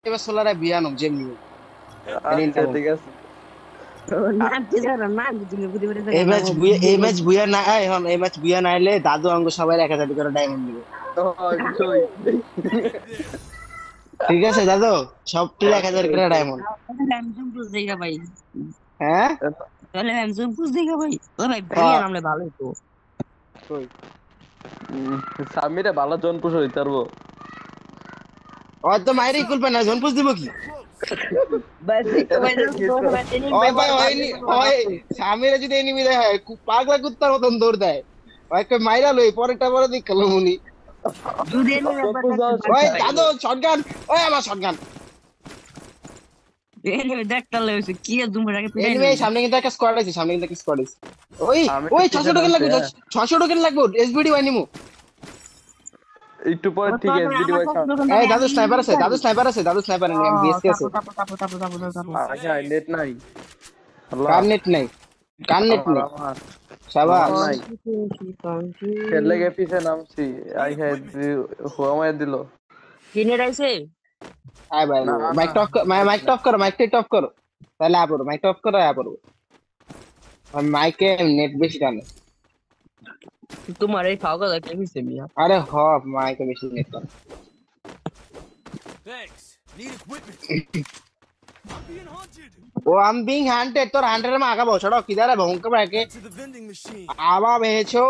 এবার সোলারে বিয়ানো যেমনি আচ্ছা ঠিক আছে এই ম্যাচ বুয়া না এখন এই ম্যাচ বুয়া না এলে দাদু অঙ্গ সবাই 1000 করে ডায়মন্ড দিবে। অবশ্যই ঠিক আছে দাদু, সব টির 1000 করে ডায়মন্ড। ভাই হ্যাঁ তাহলে হ্যামসম পুষ দেখা ভাই ও ভাই হ্যাঁ, বিয়ে নামলে ভালোই তো কই সামিরে ভালো জনপুষ হইতে পারবো হয়তো মাইরে খুলবে না, জোন পুষ দিব কি? বাস দেখো ভাই তো ভাই ট্রেনিং ভাই ওই ভাই হয়নি হয়, সামনে যদি এনিমি দেয় পাগলা কুত্তার মতন দৌড় দেয়, ওই কই মাইরা লই পরেরটা পরে দিক কলম উনি। যদি এনিমি একবার জনপুষ যাওয়া ওই দাদু শটগান, ওই আমার শটগান। এনিমি দেখতে লইছে কি দুমরাকে পিটাই এনিমি সামনে কিন্তু একটা স্কোয়াড আছে, সামনে কিন্তু একটা স্কোয়াড আছে। ওই আমি ওই তো 600 টোকেন লাগবে, হ্যাঁ। 600 টোকেন লাগবে এসবিডি ওয়াই নিমু। একটু পরে ঠিক আছে ভিডিও এই দাদু স্নাইপার আছে, দাদু স্নাইপার আছে, দাদু স্নাইপার নেই, বিএসকে আছে। আচ্ছা নেট নাই আল্লাহ কার নেট নাই, কার নেট নেই, শাবাশ। নাই খেলে গে পিছে নামছি আই হ্যাড হোয়ামায় দিল কিনে রাইছে আয় ভাই না, মাইক টপ, মাইক টপ করো, মাইক টপ করো, তাহলে আপরো মাইক টপ করো আপরো। আর মাইকে নেট বেশি টানে। তোমার এই ফাওকা দেখতে মিছে মিয়া আরে হ, মাইকে বেশি নেট টানে। Thanks. Need equipment. I'm being hunted. ও আম বিং হান্টেড, তোর হান্টারের মা আগাবো ছড়ো কিদার है भौंक के To the vending machine. आवा भेजो।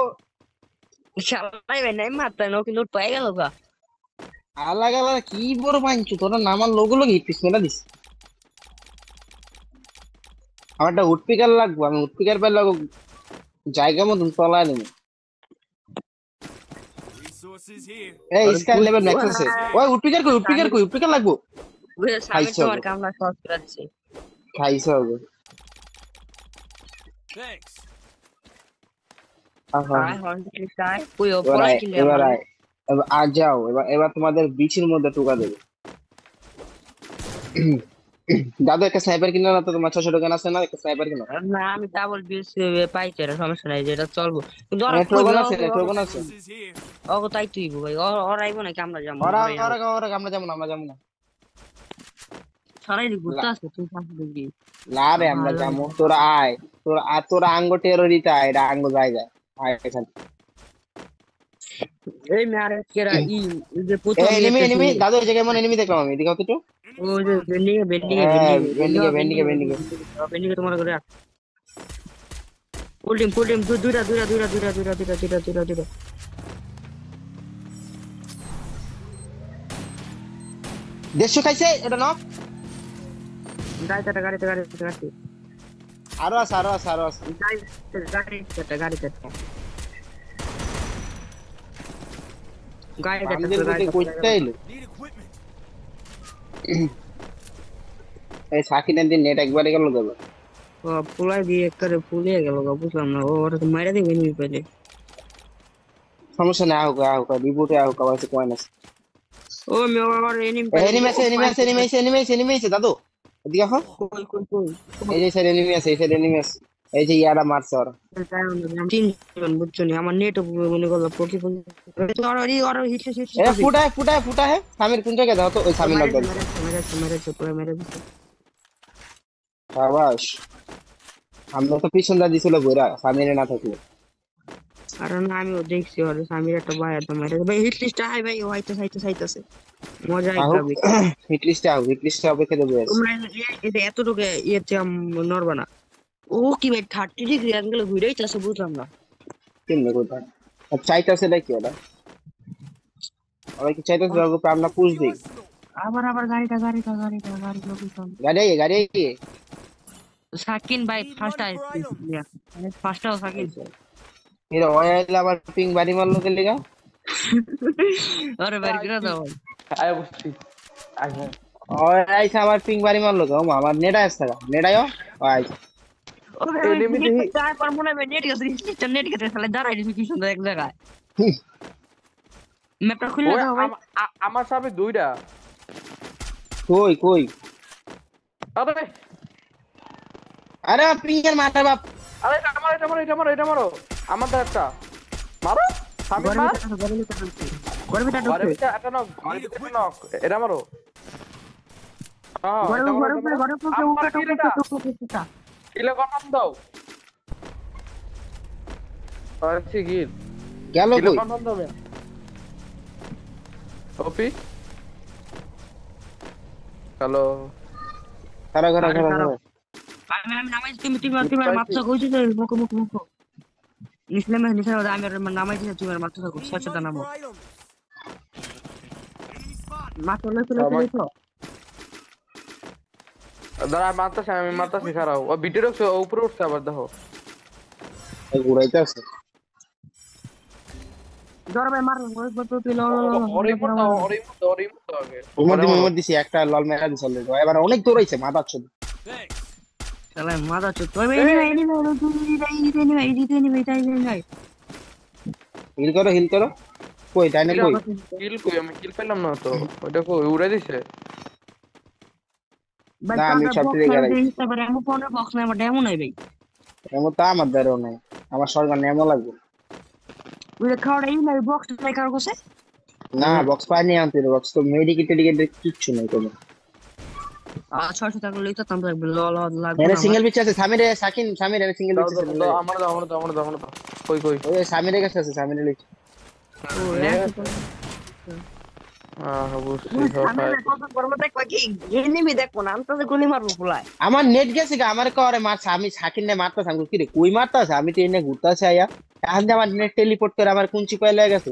শালাই ভাই নাই মারতা নো কিন্তু পাই গেল গা अलग अलग की बोर पांचू তোরা নামার লোগো লোগি পিছনে দিস। আমারটা উডপিকার লাগবো, আমি উডপিকার পেলে জায়গা মতন তলায় নেব। Resources here. এই স্কাই লেভেল ম্যাক্স আছে, ওই উডপিকার কই, উডপিকার কই, উডপিকার লাগবো। ওই সামনে তোমার কামলা শর্ট করে দিছে খাইছো হবে। Thanks. আয় হন কি চাই ওই এবার ওপরে আয়, কিলে এবার আয়, এবার আজ যাও, এবার এবার তোমাদের বিচির মধ্যে টুকা দেবে। দাদু একটা স্নাইপার কিনা না তো, তোমার 600 টাকা আছে না, একটা স্নাইপার কিনা। না আমি ডাবল বিএস পাইছি এটা সমস্যা নাই যেটা চলবো কিন্তু ওরা ট্রোগন আছে, ট্রোগন আছে। Resources here. ওগো তাই তুই ভাই ওরা আইবো নাকি আমরা যাবো ওরা ওরা ওরা আমরা যাবো না, আমরা যাবো না। সারাই ঘুরতে আসছে তুই পাশে দেখবি না রে আমরা যাবো, তোরা আয়, তোরা আঙ্গ টেরোরিতে আয়, এটা আঙ্গ জায়গা আয় এখানে। এই মেরে কেরা যে প্রথম এই এনিমি এনিমি দাদু, এই জায়গায় এমন এনিমি দেখলাম আমি, দেখাও তো একটু। ওই যে বেন্ডিং বেন্ডিং তোমার করে ফুল টিম দুইটা দেড়শো খাইছে এটা না, গাড়িতে আরো আছে আরো আছে আরো আছে। আমাদের দিকে কইতে এলো। Need equipment. এই সাকিনের দিন নেট একবারে গেল যাবে। পুলাই দিয়ে করে ফুলিয়ে গেল বুঝলাম না ওরা তো মাইরা দিবে নি পেলে সমস্যা না, আহুক রিপোর্টে আহুক আবার কয়েন আছে। ও মে আবার এনিমি এনিমি আছে দাদু, এদিকে আসো। কই এই যে স্যার এনিমি আছে, এই স্যার এনিমি আছে, এই যে ইয়ারা মারছে ওরা। তিনজন বুঝছো নি আমার নেট মনে করলো পকি ওরা হিট এ ফুটা है সামির কোন জায়গায় দাও তো, ওই সামির নক দাও। মেরে শাবাশ, আমরা তো পিছন দা দিছিল বইরা সামিরে না থাকলে। আরে না আমিও দেখছি ওর সামির একটা ভাই তো মেরে ভাই হিট লিস্ট আই ভাই ও আইতাছে মজা আইতাবে হিট লিস্টে অপেক্ষা দেবো। তোমরা এটা এতটুকু ইয়েতে নড়বা না ও কি ভাই 30 ডিগ্রি অ্যাঙ্গেলে ঘুরেইতাছে বুঝলাম না কেমনে কোথায় চাইতাছে নাকি ওরা, ওরা কি চাইতাছে ওর আমরা পুশ দিই। আবার গাড়িটা লোকেশন গাড়ি সাকিন ভাই ফার্স্টটাও সাকিন এর ওয়াইল আবার পিং বাড়ি মারলো কে লাগা। আরে ভাই কিরা দাও আয় বসছি আয় হ্যাঁ ওই আইসা আবার পিং বাড়ি মারলো গো, আমার নেট আসছে নেটায়ও আই ও এনিমি দেখি তাই পার মনে হয় নেট গেছে তাহলে দাঁড়াই দিবি কি সুন্দর এক জায়গায় ম্যাপটা খুলে দাও ভাই আমার সামনে দুইটা কই আরে আরে পিং এর মাথা বাপ, আরে এটা মারো আমাদের একটা মারো সামনে মার গরমিটা ঘরে ভিতরে একটা নক এটা মারো হ্যাঁ ঘরে এটা ঘরে বলো ঘরে ঘরে আমার কিলেটা উঠা কিলে কনফার্ম দাও পারছি গিল গেল কিলে কই কনফার্ম দাও ওপি হ্যালো খারা খারা আরে খারা খারাপ। খারা আমি নামাই তুমি মাথা কইছো যে মুখো ইসলামে নিসার আমি নামাই দিছি তুমি মাথা কইছো সচেতন Running নামো for items. Enemy spotted. মাথা লইছো দাঁড়া আমি মারতাছি খারাপ ও ভিডিও রাখছো উপরে উঠছে আবার দেখো ঘুরাইতে আছে জোর ভাই মার ওই তো তুই লো ওরিমুট আগে উমর দিছি একটা লাল মেরা দিছি অলরেডি এবার অনেক দৌড়াইছে মাথা চলে Thanks. শালা মাথা চুদ তুই এনি হিল করো কই ডাইনে কই কিল কই আমি কিল পেলাম না তো ওটা কই উড়ে দিছে ভাই না, আমি সব থেকে গেলাই। আমি ফোনে বক্স নাই আমার ডেমো নাই ভাই এমন তা আমার দ্বারাও নাই আমার সরকার নেমো লাগবে ওই খাওয়াটা এই নাই বক্স নাই কার কাছে না বক্স পাই নি আনতে বক্স তো মেডিকেট কিচ্ছু নাই কোনো 600 টাকা লইতো তাম লাগবে লল লাগবে এনে সিঙ্গেল পিচ আছে সামির এনে সিঙ্গেল পিচ আছে আমার দাও কই ওই সামিরের কাছে আছে সামিরের লিচ বুঝছি আমার নেট গেছে গা আমার করে মারছে আমি সাকিন নে মারতাছ আমি কি রে কই মারতাছ আমি তো এনে ঘুরতাছি আয়া এখন আমার নেট টেলিপোর্ট করে আমার কুঞ্চি কয় লাগা গেছে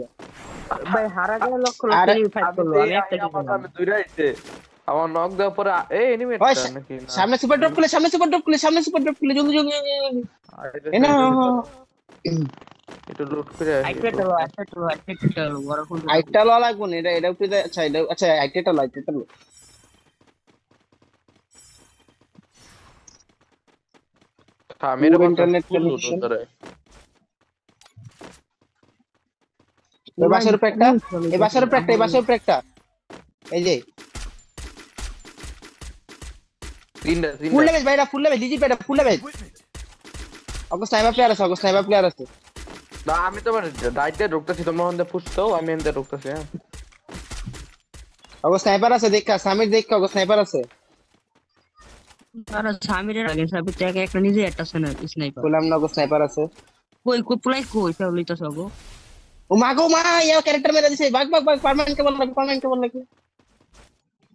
ভাই হারা গেল লক্ষ আরে, লক্ষ ফাইট করলো আমি একটা কি করলাম আমি দুইটা আইছে আমার নক দেওয়ার পরে এনিমি ওই নাকি না সামনে সুপার ড্রপ করলে জলদি জলদি এনা এটা লুট করে আইটা বড় কোন আইটা ল লাগবো না এটা উপরে আচ্ছা আইটা ল মেরে ইন্টারনেট কানেকশন এই বাসার উপরে একটা এই যে তিনটা ফুল লেভেল ভাইরা ফুল লেভেল ডিজি পেটা ফুল লেভেল Equipment. অগো স্নাইপার প্লেয়ার আছে না আমি তো ডাইটে ঢুকতেছি তোমরা হন্দে পুষতো আমি এনতে ঢুকতেছি হ্যাঁ অগো স্নাইপার আছে দেখা সামির দেখা অগো স্নাইপার আছে আর সামিরের আগে সাবির থেকে একটা নিজে একটা স্নাইপার বললাম না অগো স্নাইপার আছে কই পুলাই কই সব লইতাছ গো ও মাগো মা ইয়া ক্যারেক্টার মেরে দিছে বাগ পার্মানেন্ট কে বল লাগে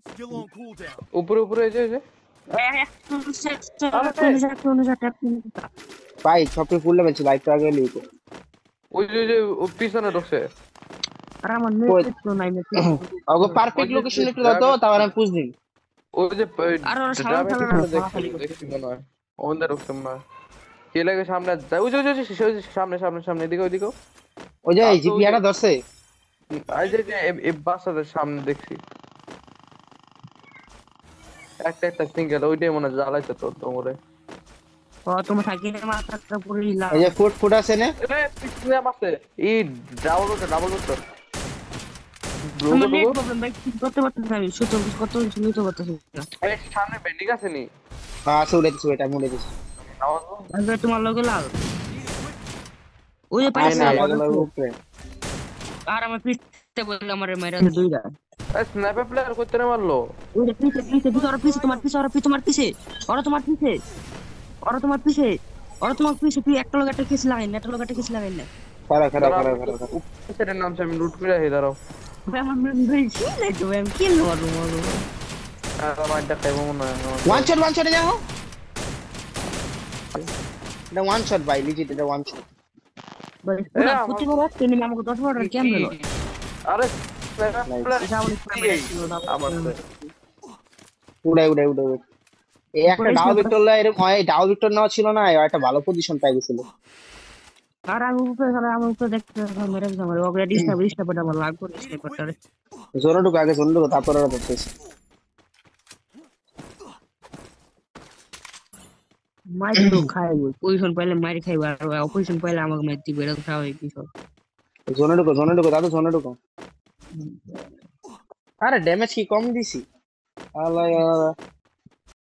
Still on cooldown. উপরে এই যে ভাই সবই ফুল লেভেল ছিল একটু আগে লিখো ওই যে পিছনে ঢুকছে আর আমার নেট তো নাই নেট অগো পারফেক্ট লোকেশন একটু দাও তো তারপর আমি পুশ দিই ওই যে আর ওরা সামনে দেখছি মনে হয় ওন্দে ঢুকছে না কে লাগে সামনে যায় ওই যে সামনে এদিকে ওই যে জিপিআরটা ধরছে এই যে এই বাসাদের সামনে দেখছি একটা সিঙ্গেল ওইটাই মনে হয় জ্বালাইছে তোর তোমরে ও তুমি থাকি না মাথাটা পুরো ইলা এই যে ফুট আছে না এ পিছনে মারছে এই ডাবল রোড আমার নেট প্রবলেম ভাই করতে পারতেছি আমি সুতো কত নিতে পারতেছি এই সামনে বেন্ডিং আছে নি হ্যাঁ আছে উড়ে দিছে এটা মুড়ে দিছে আরে তোমার লগে লাল ওই যে আয় পাইছে না লাগলো উপরে আর আমার পিছতে বললে আমার মাইরা দুইটা এই স্নাইপার প্লেয়ার কইতে না মারলো ওই যে পিছে তোমার পিছে ওরা তোমার পিছে তুই একটা লগে একটা কিস লাগাই না খারা উপরের নাম আমি লুট করে আই দাঁড়াও ভাই আমার ভাই নাই তো আমি কি মারবো আর মাইটা খাইবো মনে হয় ওয়ান শট যাও এটা ওয়ান শট ভাই লিজিট এটা ওয়ান শট ভাই পুরো প্রতিবার একটা নিয়ে আমাকে 10 বড় কেন দিল আরে স্নাইপার প্লেয়ার আমার উড়ে এই একটা ডাউ ভিক্টর এরকম হয় ডাউ ভিক্টর নেওয়া ছিল না একটা ভালো পজিশন পাই গেছিল আর আমি উপরে দেখতে মেরে দিলাম আমার ওকে ডিস্টার্ব এটা ভালো লাগবে স্নাইপারটারে জোরে ঢুকো তারপর ওরা ধরতেছে মাইর তো খাইব পজিশন পাইলে মাইর খাইব আর অপোজিশন পাইলে আমাকে মাইর দিবে এটা স্বাভাবিক বিষয় জোনে ঢুকো আরে ড্যামেজ কি কম দিছি আল্লাহ